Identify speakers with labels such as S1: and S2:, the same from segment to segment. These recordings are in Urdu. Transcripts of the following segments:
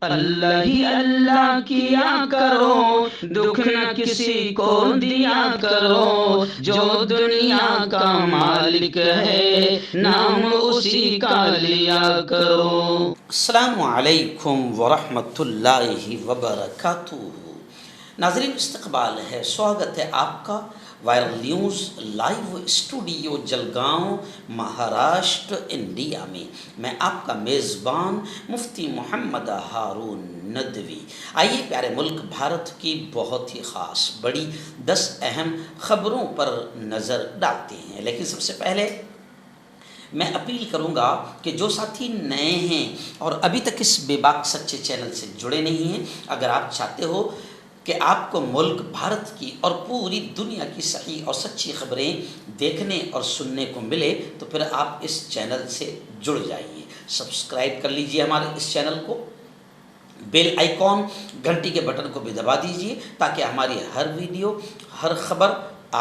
S1: اللہ ہی اللہ کیا کرو، دکھ نہ کسی کو دیا کرو، جو دنیا کا مالک ہے نام اسی کا لیا کرو۔
S2: السلام علیکم ورحمۃ اللہ وبرکاتہ۔ ناظرین، استقبال ہے، سواگت ہے آپ کا viral news live studio Jalgaon, Maharashtra, India میں۔ میں آپ کا میزبان مفتی محمد ہارون ندوی۔ آئیے پیارے ملک بھارت کی بہت ہی خاص بڑی 10 اہم خبروں پر نظر ڈالتے ہیں، لیکن سب سے پہلے میں اپیل کروں گا کہ جو ساتھی نئے ہیں اور ابھی تک اس بے باک سچے چینل سے جڑے نہیں ہیں، اگر آپ چاہتے ہو کہ آپ کو ملک بھارت کی اور پوری دنیا کی صحیح اور سچی خبریں دیکھنے اور سننے کو ملے تو پھر آپ اس چینل سے جڑ جائیے، سبسکرائب کر لیجئے ہمارے اس چینل کو، بیل آئیکن گھنٹی کے بٹن کو بھی دبا دیجئے تاکہ ہماری ہر ویڈیو، ہر خبر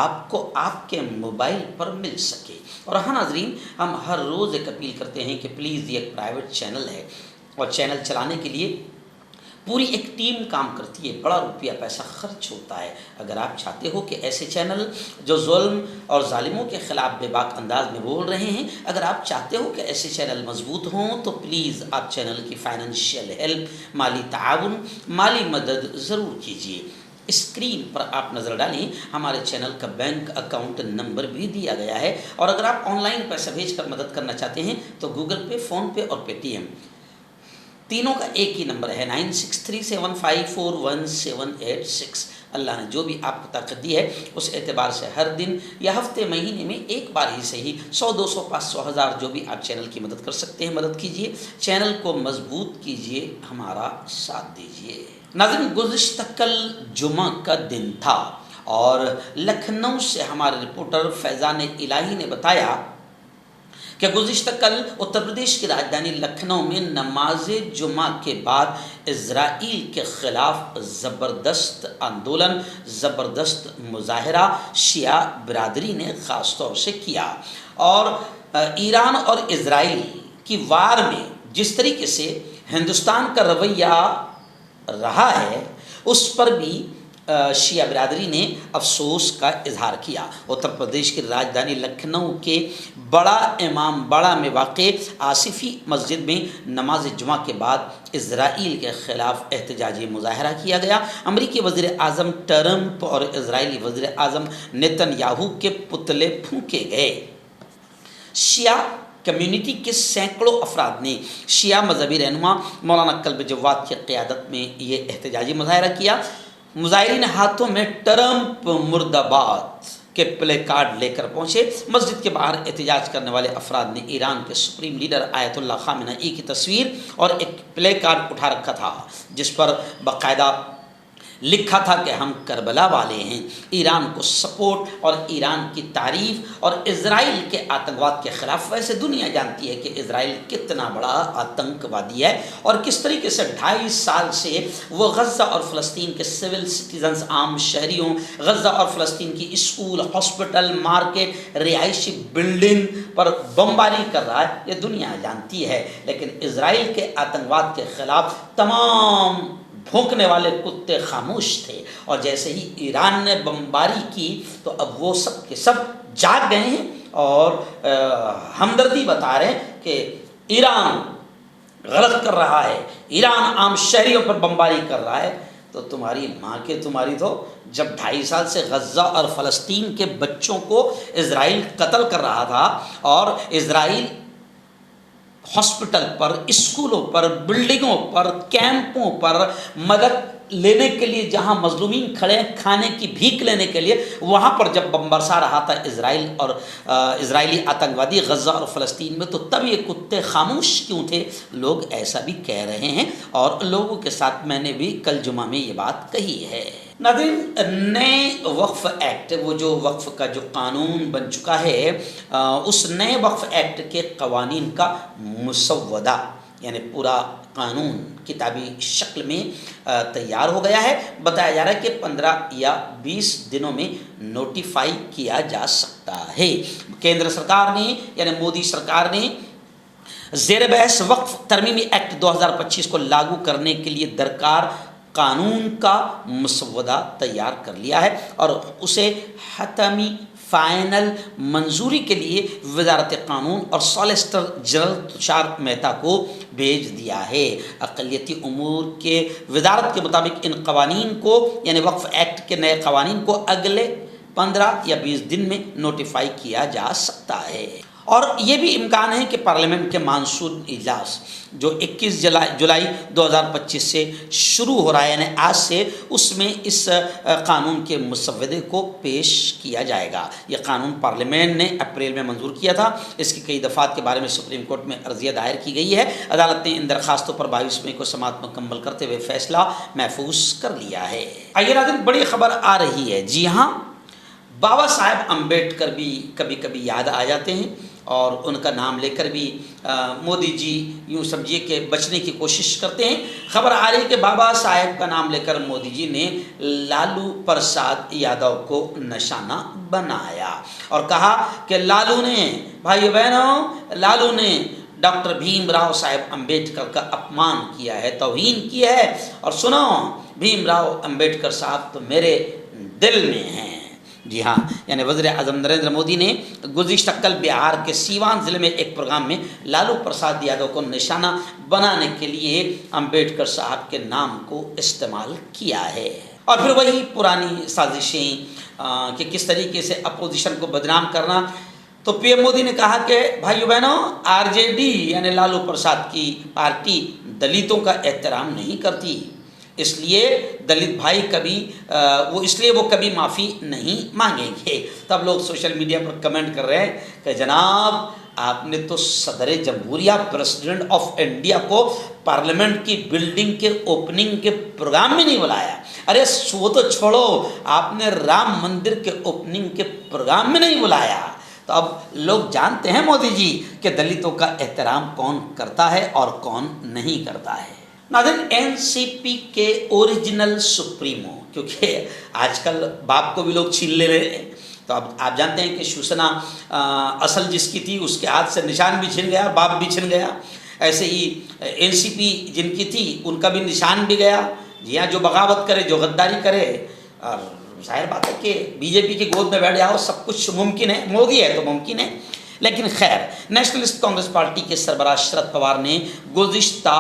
S2: آپ کو آپ کے موبائل پر مل سکے۔ اور ہاں ناظرین، ہم ہر روز ایک اپیل کرتے ہیں کہ پلیز یہ ایک پرائیویٹ چینل ہے اور چینل چلانے کے لیے پوری ایک ٹیم کام کرتی ہے، بڑا روپیہ پیسہ خرچ ہوتا ہے۔ اگر آپ چاہتے ہو کہ ایسے چینل جو ظلم اور ظالموں کے خلاف بے باک انداز میں بول رہے ہیں، اگر آپ چاہتے ہو کہ ایسے چینل مضبوط ہوں تو پلیز آپ چینل کی فائنینشیل ہیلپ، مالی تعاون، مالی مدد ضرور کیجیے۔ اسکرین پر آپ نظر ڈالیں، ہمارے چینل کا بینک اکاؤنٹ نمبر بھی دیا گیا ہے، اور اگر آپ آن لائن پیسہ بھیج کر مدد کرنا چاہتے ہیں تو گوگل پے، فون پے اور پے ٹی ایم تینوں کا ایک ہی نمبر ہے 9637541786۔ اللہ نے جو بھی آپ کو طاقت دی ہے اس اعتبار سے ہر دن یا ہفتے، مہینے میں ایک بار ہی صحیح 100، 200، 500، 1000 جو بھی آپ چینل کی مدد کر سکتے ہیں مدد کیجیے، چینل کو مضبوط کیجیے، ہمارا ساتھ دیجیے۔ ناظرین، گزشتہ کل جمعہ کا دن تھا اور لکھنؤ سے ہمارے رپورٹر فیضان الہی نے بتایا کہ گزشتہ کل اتر پردیش کی راجدھانی لکھنؤ میں نماز جمعہ کے بعد اسرائیل کے خلاف زبردست آندولن، زبردست مظاہرہ شیعہ برادری نے خاص طور سے کیا، اور ایران اور اسرائیل کی وار میں جس طریقے سے ہندوستان کا رویہ رہا ہے اس پر بھی شیعہ برادری نے افسوس کا اظہار کیا۔ اتر پردیش کی راجدھانی لکھنؤ کے بڑا امام باڑہ میں واقع آصفی مسجد میں نماز جمعہ کے بعد اسرائیل کے خلاف احتجاجی مظاہرہ کیا گیا۔ امریکی وزیر اعظم ٹرمپ اور اسرائیلی وزیر اعظم نیتن یاہو کے پتلے پھونکے گئے۔ شیعہ کمیونٹی کے سینکڑوں افراد نے شیعہ مذہبی رہنما مولانا کلب جواد کی قیادت میں یہ احتجاجی مظاہرہ کیا۔ مظاہرین ہاتھوں میں ٹرمپ مرد آباد کے پلے کارڈ لے کر پہنچے۔ مسجد کے باہر احتجاج کرنے والے افراد نے ایران کے سپریم لیڈر آیت اللہ خامنئی کی تصویر اور ایک پلے کارڈ اٹھا رکھا تھا جس پر باقاعدہ لکھا تھا کہ ہم کربلا والے ہیں، ایران کو سپورٹ اور ایران کی تعریف اور اسرائیل کے آتنکواد کے خلاف۔ ویسے دنیا جانتی ہے کہ اسرائیل کتنا بڑا آتنکوادی ہے اور کس طریقے سے 2.5 سال سے وہ غزہ اور فلسطین کے سول سٹیزنز، عام شہریوں، غزہ اور فلسطین کی اسکول، ہاسپٹل، مارکیٹ، رہائشی بلڈنگ پر بمباری کر رہا ہے، یہ دنیا جانتی ہے۔ لیکن اسرائیل کے آتنکواد کے خلاف تمام بھونکنے والے کتے خاموش تھے، اور جیسے ہی ایران نے بمباری کی تو اب وہ سب کے سب جاگ گئے ہیں اور ہمدردی بتا رہے ہیں کہ ایران غلط کر رہا ہے، ایران عام شہریوں پر بمباری کر رہا ہے۔ تو تمہاری ماں کے تمہاری تو جب 2.5 سال سے غزہ اور فلسطین کے بچوں کو اسرائیل قتل کر رہا تھا اور اسرائیل ہاسپٹل پر، اسکولوں پر، بلڈنگوں پر، کیمپوں پر مدد لینے کے لیے جہاں مظلومین کھڑے ہیں، کھانے کی بھیک لینے کے لیے، وہاں پر جب بم برسا رہا تھا اسرائیل اور اسرائیلی آتنکوادی غزہ اور فلسطین میں، تو تب یہ کتے خاموش کیوں تھے؟ لوگ ایسا بھی کہہ رہے ہیں اور لوگوں کے ساتھ میں نے بھی کل جمعہ میں یہ بات کہی ہے۔ ناظرین، نئے وقف ایکٹ، وہ جو وقف کا جو قانون بن چکا ہے، اس نئے وقف ایکٹ کے قوانین کا مسودہ یعنی پورا قانون کتابی شکل میں تیار ہو گیا ہے۔ بتایا جا رہا ہے کہ 15 یا 20 دنوں میں نوٹیفائی کیا جا سکتا ہے۔ کیندر سرکار نے یعنی مودی سرکار نے زیر بحث وقف ترمیمی ایکٹ 2025 کو لاگو کرنے کے لیے درکار قانون کا مسودہ تیار کر لیا ہے اور اسے حتمی فائنل منظوری کے لیے وزارت قانون اور سالیسٹر جنرل تشار مہتا کو بھیج دیا ہے۔ اقلیتی امور کے وزارت کے مطابق ان قوانین کو یعنی وقف ایکٹ کے نئے قوانین کو اگلے 15 یا 20 دن میں نوٹیفائی کیا جا سکتا ہے۔ اور یہ بھی امکان ہے کہ پارلیمنٹ کے مانسون اجلاس جو 21 جولائی 2025 سے شروع ہو رہا ہے یعنی آج سے، اس میں اس قانون کے مسودے کو پیش کیا جائے گا۔ یہ قانون پارلیمنٹ نے اپریل میں منظور کیا تھا۔ اس کی کئی دفعات کے بارے میں سپریم کورٹ میں عرضیہ دائر کی گئی ہے۔ عدالت نے ان درخواستوں پر 22 مئی کو سماعت مکمل کرتے ہوئے فیصلہ محفوظ کر لیا ہے۔ آئیے ناظرین، بڑی خبر آ رہی ہے۔ جی ہاں، بابا صاحب امبیڈکر بھی کبھی کبھی یاد آ جاتے ہیں اور ان کا نام لے کر بھی مودی جی یوں سمجھیے کہ بچنے کی کوشش کرتے ہیں۔ خبر آ رہی ہے کہ بابا صاحب کا نام لے کر مودی جی نے لالو پرساد یادو کو نشانہ بنایا اور کہا کہ لالو نے، بھائی بہنوں، لالو نے ڈاکٹر بھیم راؤ صاحب امبیڈکر کا اپمان کیا ہے، توہین کی ہے۔ اور سنو، بھیم راؤ امبیڈکر صاحب تو میرے دل میں ہیں۔ جی ہاں، یعنی وزیر اعظم نریندر مودی نے گزشتہ کل بہار کے سیوان ضلع میں ایک پروگرام میں لالو پرساد یادو کو نشانہ بنانے کے لیے امبیڈکر صاحب کے نام کو استعمال کیا ہے۔ اور پھر وہی پرانی سازشیں کہ کس طریقے سے اپوزیشن کو بدنام کرنا۔ تو پی ایم مودی نے کہا کہ بھائیو بہنوں، آر جے ڈی یعنی لالو پرساد کی پارٹی دلتوں کا احترام نہیں کرتی، اس لیے دلت بھائی وہ کبھی معافی نہیں مانگیں گے۔ تب لوگ سوشل میڈیا پر کمنٹ کر رہے ہیں کہ جناب آپ نے تو صدر جمہوریہ پریزیڈنٹ آف انڈیا کو پارلیمنٹ کی بلڈنگ کے اوپننگ کے پروگرام میں نہیں بلایا۔ ارے وہ تو چھوڑو، آپ نے رام مندر کے اوپننگ کے پروگرام میں نہیں بلایا۔ تو اب لوگ جانتے ہیں مودی جی کہ دلتوں کا احترام کون کرتا ہے اور کون نہیں کرتا ہے۔ ناظرین، این سی پی کے اوریجنل سپریمو، کیونکہ آج کل باپ کو بھی لوگ چھین لے رہے ہیں، تو اب آپ جانتے ہیں کہ شیوسینا اصل جس کی تھی اس کے ہاتھ سے نشان بھی چھن گیا، باپ بھی چھن گیا۔ ایسے ہی این سی پی جن کی تھی ان کا بھی نشان بھی گیا۔ جی ہاں، جو بغاوت کرے، جو غداری کرے، اور ظاہر بات ہے کہ بی جے پی کی گود میں بیٹھ جاؤ، سب کچھ ممکن ہے، مودی ہے تو ممکن ہے۔ لیکن خیر، نیشنلسٹ کانگریس پارٹی کے سربراہ شرد پوار نے گزشتہ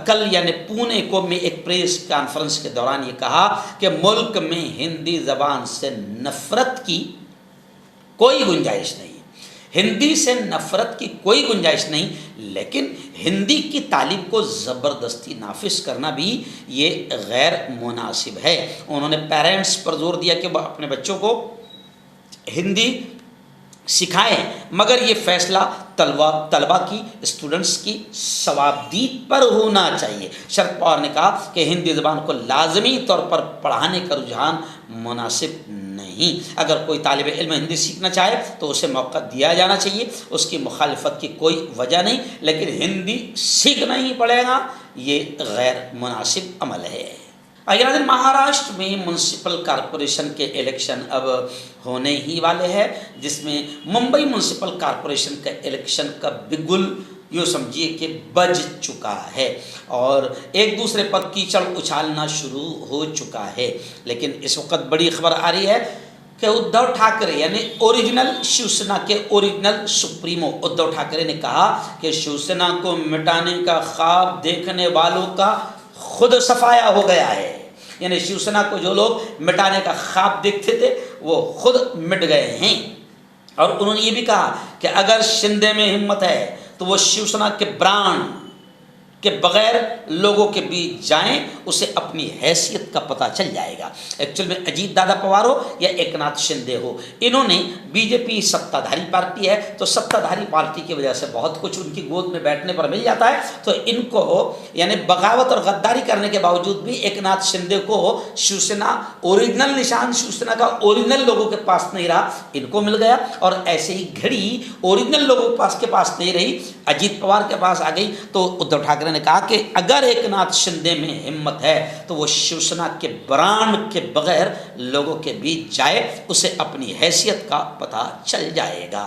S2: کل یعنی پونے کو میں ایک پریس کانفرنس کے دوران یہ کہا کہ ملک میں ہندی زبان سے نفرت کی کوئی گنجائش نہیں، ہندی سے نفرت کی کوئی گنجائش نہیں، لیکن ہندی کی تعلیم کو زبردستی نافذ کرنا بھی یہ غیر مناسب ہے۔ انہوں نے پیرنٹس پر زور دیا کہ وہ اپنے بچوں کو ہندی سکھائیں، مگر یہ فیصلہ طلبہ کی، اسٹوڈنٹس کی ثوابدید پر ہونا چاہیے۔ شرد پوار نے کہا کہ ہندی زبان کو لازمی طور پر پڑھانے کا رجحان مناسب نہیں۔ اگر کوئی طالب علم ہندی سیکھنا چاہے تو اسے موقع دیا جانا چاہیے، اس کی مخالفت کی کوئی وجہ نہیں، لیکن ہندی سیکھنا ہی پڑے گا، یہ غیر مناسب عمل ہے۔ مہاراشٹر میں میونسپل کارپوریشن کے الیکشن اب ہونے ہی والے ہیں، جس میں ممبئی میونسپل کارپوریشن کا الیکشن کا بگل یوں سمجھیے کہ بج چکا ہے اور ایک دوسرے پر کیچڑ اچھالنا شروع ہو چکا ہے۔ لیکن اس وقت بڑی خبر آ رہی ہے کہ ادھو ٹھاکرے یعنی اوریجنل شیوسینا کے اوریجنل سپریمو ادھو ٹھاکرے نے کہا کہ شیوسینا کو مٹانے کا خواب دیکھنے والوں کا خود صفایا ہو گیا ہے۔ یعنی شیوسینا کو جو لوگ مٹانے کا خواب دیکھتے تھے وہ خود مٹ گئے ہیں۔ اور انہوں نے یہ بھی کہا کہ اگر شندے میں ہمت ہے تو وہ شیوسینا کے برانڈ کے بغیر لوگوں کے بیچ جائیں، اسے اپنی حیثیت کا پتہ چل جائے گا۔ ایکچوئل میں اجیت دادا پوار ہو یا ایکناتھ شندے ہو، انہوں نے بی جے پی ستہ دھاری پارٹی ہے، تو ستہ دھاری پارٹی کی وجہ سے بہت کچھ ان کی گود میں بیٹھنے پر مل جاتا ہے، تو ان کو یعنی بغاوت اور غداری کرنے کے باوجود بھی ایکناتھ شندے کو شیوسینا اوریجنل نشان، شیوسینا کا اوریجنل لوگوں کے پاس نہیں رہا، ان کو مل گیا۔ اور ایسے ہی گھڑی اوریجنل لوگوں کے پاس نہیں رہی، اجیت پوار کے پاس آ گئی، تو ادھو ٹھاکرے نے کہا کہ اگر ایکناتھ شندے میں ہمت ہے تو وہ شیوسینا کے برانڈ کے بغیر لوگوں کے بیچ جائے، اسے اپنی حیثیت کا پتہ چل جائے گا۔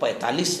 S2: 45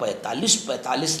S2: 45-45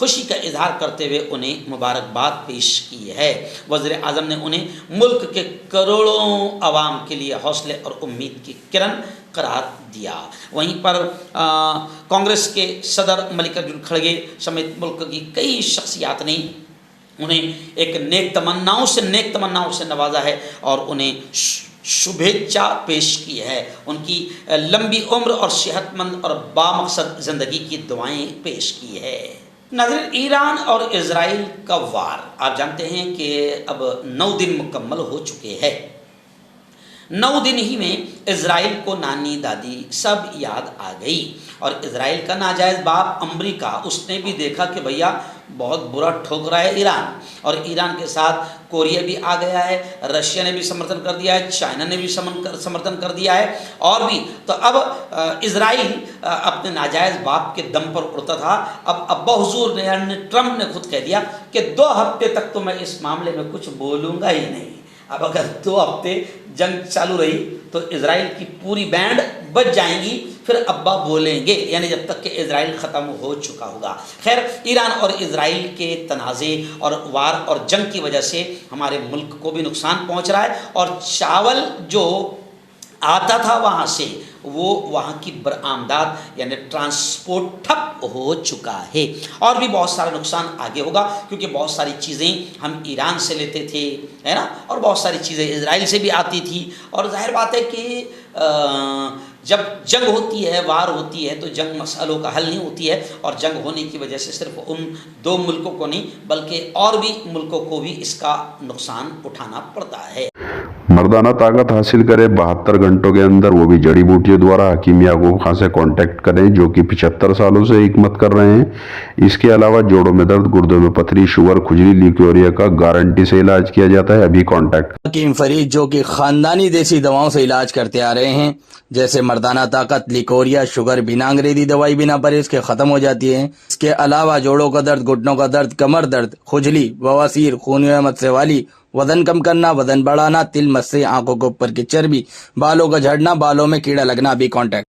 S2: خوشی کا اظہار کرتے ہوئے انہیں مبارکباد پیش کی ہے۔ وزیر اعظم نے انہیں ملک کے کروڑوں عوام کے لیے حوصلے اور امید کی کرن قرار دیا۔ وہیں پر کانگریس کے صدر ملکاراجن کھڑگے سمیت ملک کی کئی شخصیات نے انہیں ایک نیک تمناؤں سے نوازا ہے اور انہیں شبھیچھا پیش کی ہے، ان کی لمبی عمر اور صحت مند اور بامقصد زندگی کی دعائیں پیش کی ہے۔ ناظرین، ایران اور اسرائیل کا وار، آپ جانتے ہیں کہ اب 9 دن مکمل ہو چکے ہیں۔ 9 دن ہی میں اسرائیل کو نانی دادی سب یاد آ گئی، اور اسرائیل کا ناجائز باپ امریکہ، اس نے بھی دیکھا کہ بھیا بہت برا ٹھوک رہا ہے ایران، اور ایران کے ساتھ کوریا بھی آ گیا ہے، رشیا نے بھی سمرتھن کر دیا ہے، چائنا نے بھی سمرتھن کر دیا ہے، اور بھی تو اب اسرائیل اپنے ناجائز باپ کے دم پر اڑتا تھا۔ اب ابا حضور نے یعنی ٹرمپ نے خود کہہ دیا کہ 2 ہفتے تک تو میں اس معاملے میں کچھ بولوں گا ہی نہیں۔ اب اگر 2 ہفتے جنگ چالو رہی تو اسرائیل کی پوری بینڈ بچ جائیں گی، پھر ابا بولیں گے، یعنی جب تک کہ اسرائیل ختم ہو چکا ہوگا۔ خیر، ایران اور اسرائیل کے تنازع اور وار اور جنگ کی وجہ سے ہمارے ملک کو بھی نقصان پہنچ رہا ہے، اور چاول جو آتا تھا وہاں سے، وہ وہاں کی برآمدات یعنی ٹرانسپورٹ ٹھپ ہو چکا ہے، اور بھی بہت سارا نقصان آگے ہوگا، کیونکہ بہت ساری چیزیں ہم ایران سے لیتے تھے، ہے نا، اور بہت ساری چیزیں اسرائیل سے بھی آتی تھی، اور ظاہر بات ہے کہ جب جنگ ہوتی ہے، وار ہوتی ہے، تو جنگ مسئلوں کا حل نہیں ہوتی ہے، اور جنگ ہونے کی وجہ سے صرف ان 2 ملکوں کو نہیں بلکہ اور بھی ملکوں کو بھی اس کا نقصان اٹھانا پڑتا ہے۔
S3: مردانہ طاقت حاصل کرے 72 گھنٹوں کے اندر، وہ بھی جڑی بوٹیوں دوارا، حکیم یعقوب خان سے کانٹیکٹ کریں جو کہ 75 سالوں سے حکمت کر رہے ہیں۔ اس کے علاوہ جوڑوں میں درد، گردوں میں پتھری، شوگر، کھجلی، لیکوریا کا گارنٹی سے علاج کیا جاتا ہے۔ ابھی کانٹیکٹ
S4: حکیم فرید جو کہ خاندانی دیسی دواؤں سے علاج کرتے آ رہے ہیں، جیسے مردانہ طاقت، لیکوریا، شوگر، بنا انگریزی دوائی بنا پرہیز کے ختم ہو جاتی ہے۔ اس کے علاوہ جوڑوں کا درد، گھٹنوں کا درد، کمر درد، کھجلی، بواسیر، خونی مسے والی، وزن کم کرنا، وزن بڑھانا، تل مسے، آنکھوں کے اوپر کی چربی، بالوں کا جھڑنا، بالوں میں کیڑا لگنا، بھی کانٹیکٹ